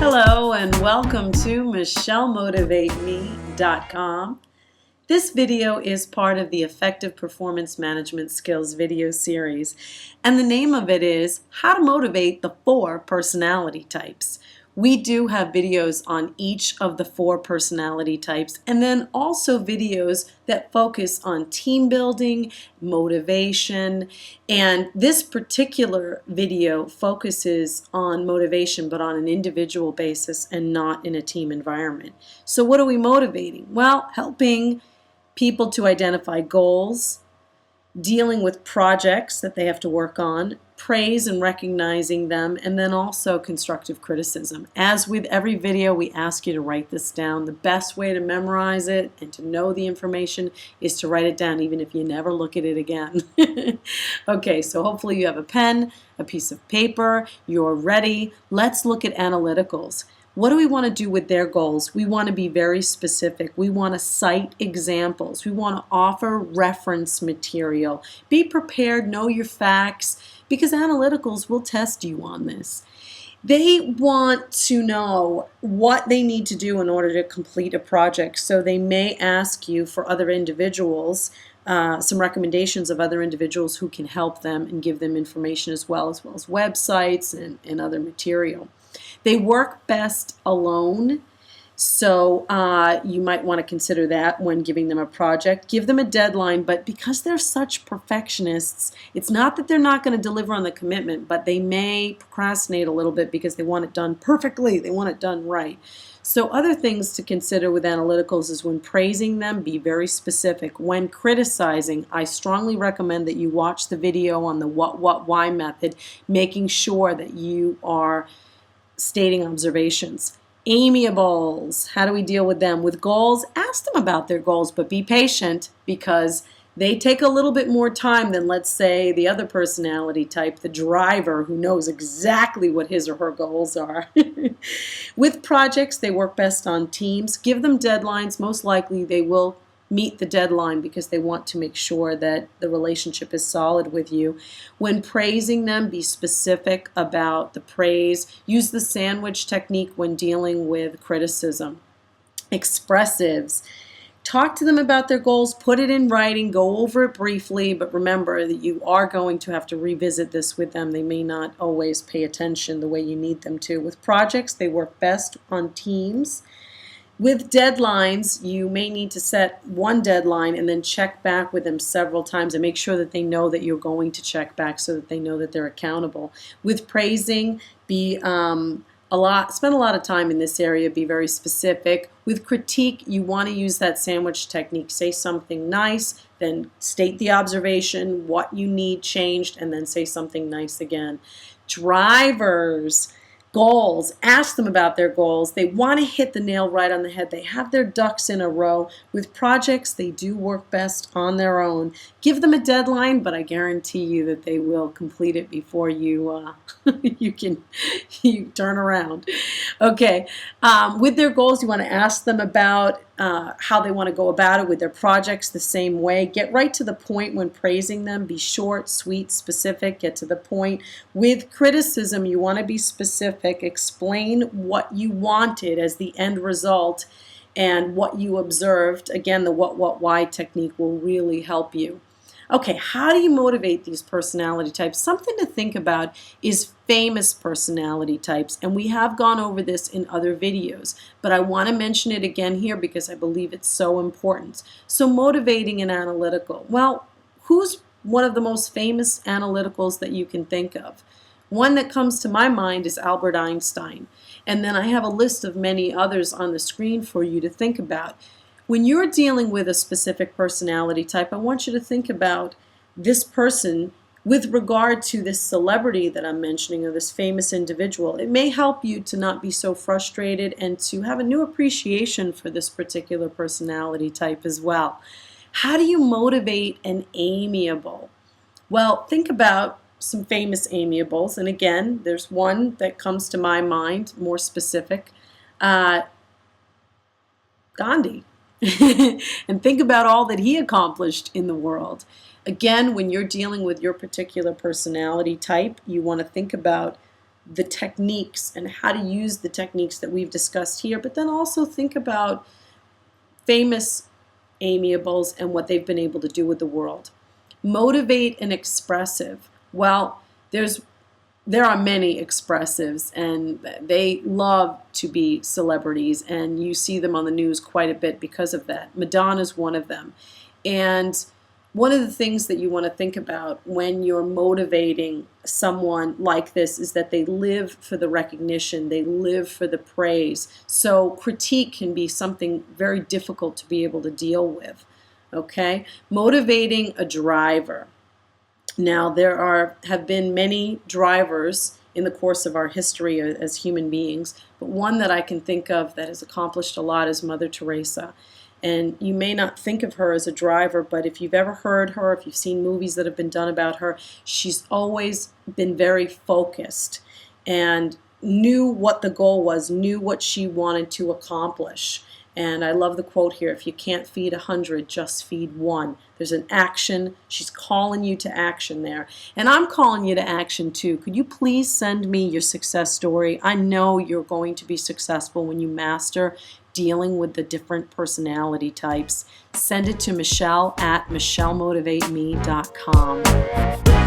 Hello and welcome to 𝒞𝑜𝓃𝓃𝓄𝒻e.com. This video is part of the Effective Performance Management Skills video series, and the name of it is How to Motivate the 4 Personality Types. We do have videos on each of the 4 personality types, and then also videos that focus on team building, motivation, and this particular video focuses on motivation but on an individual basis and not in a team environment. So what are we motivating? Well, helping people to identify goals, dealing with projects that they have to work on, praise and recognizing them, and then also constructive criticism. As with every video, we ask you to write this down. The best way to memorize it and to know the information is to write it down, even if you never look at it again. Okay, so hopefully you have a pen, a piece of paper, you're ready. Let's look at analyticals. What do we want to do with their goals? We want to be very specific. We want to cite examples. We want to offer reference material. Be prepared, know your facts, because analyticals will test you on this. They want to know what they need to do in order to complete a project, so they may ask you for other individuals, some recommendations of other individuals who can help them and give them information as well as websites and other material. They work best alone, so you might want to consider that when giving them a project. Give them a deadline, but because they're such perfectionists, it's not that they're not going to deliver on the commitment, but they may procrastinate a little bit because they want it done perfectly. They want it done right. So other things to consider with analyticals is when praising them, be very specific. When criticizing, I strongly recommend that you watch the video on the what, why method, making sure that you are stating observations. Amiables, how do we deal with them? With goals, ask them about their goals, but be patient because they take a little bit more time than, let's say, the other personality type, the driver, who knows exactly what his or her goals are. With projects, they work best on teams. Give them deadlines. Most likely they will meet the deadline because they want to make sure that the relationship is solid with you. When praising them, be specific about the praise. Use the sandwich technique when dealing with criticism. Expressives. Talk to them about their goals, put it in writing, go over it briefly, but remember that you are going to have to revisit this with them. They may not always pay attention the way you need them to. With projects, they work best on teams. With deadlines, you may need to set one deadline and then check back with them several times and make sure that they know that you're going to check back so that they know that they're accountable. With praising, spend a lot of time in this area, be very specific. With critique, you want to use that sandwich technique. Say something nice, then state the observation, what you need changed, and then say something nice again. Drivers. Goals, ask them about their goals. They want to hit the nail right on the head. They have their ducks in a row. With projects, they do work best on their own. Give them a deadline, but I guarantee you that they will complete it before you you turn around. Okay, with their goals, you want to ask them about how they want to go about it. With their projects, the same way. Get right to the point when praising them. Be short, sweet, specific. Get to the point. With criticism, you want to be specific. Explain what you wanted as the end result and what you observed. Again, the what, why technique will really help you. Okay, how do you motivate these personality types? Something to think about is famous personality types, and we have gone over this in other videos, but I want to mention it again here because I believe it's so important. So motivating an analytical. Well, who's one of the most famous analyticals that you can think of? One that comes to my mind is Albert Einstein, and then I have a list of many others on the screen for you to think about. When you're dealing with a specific personality type, I want you to think about this person with regard to this celebrity that I'm mentioning or this famous individual. It may help you to not be so frustrated and to have a new appreciation for this particular personality type as well. How do you motivate an amiable? Well, think about some famous amiables, and again, there's one that comes to my mind, more specific, Gandhi. And think about all that he accomplished in the world. Again, when you're dealing with your particular personality type, you want to think about the techniques and how to use the techniques that we've discussed here, but then also think about famous amiables and what they've been able to do with the world. Motivate and expressive. Well, there are many expressives, and they love to be celebrities, and you see them on the news quite a bit because of that. Madonna's one of them. And one of the things that you want to think about when you're motivating someone like this is that they live for the recognition, they live for the praise. So critique can be something very difficult to be able to deal with. Okay? Motivating a driver. Now, there have been many drivers in the course of our history as human beings, but one that I can think of that has accomplished a lot is Mother Teresa. And you may not think of her as a driver, but if you've ever heard her, if you've seen movies that have been done about her, she's always been very focused and knew what the goal was, knew what she wanted to accomplish. And I love the quote here, if you can't feed 100, just feed one. There's an action. She's calling you to action there. And I'm calling you to action too. Could you please send me your success story? I know you're going to be successful when you master dealing with the different personality types. Send it to Michelle at michellemotivateme.com.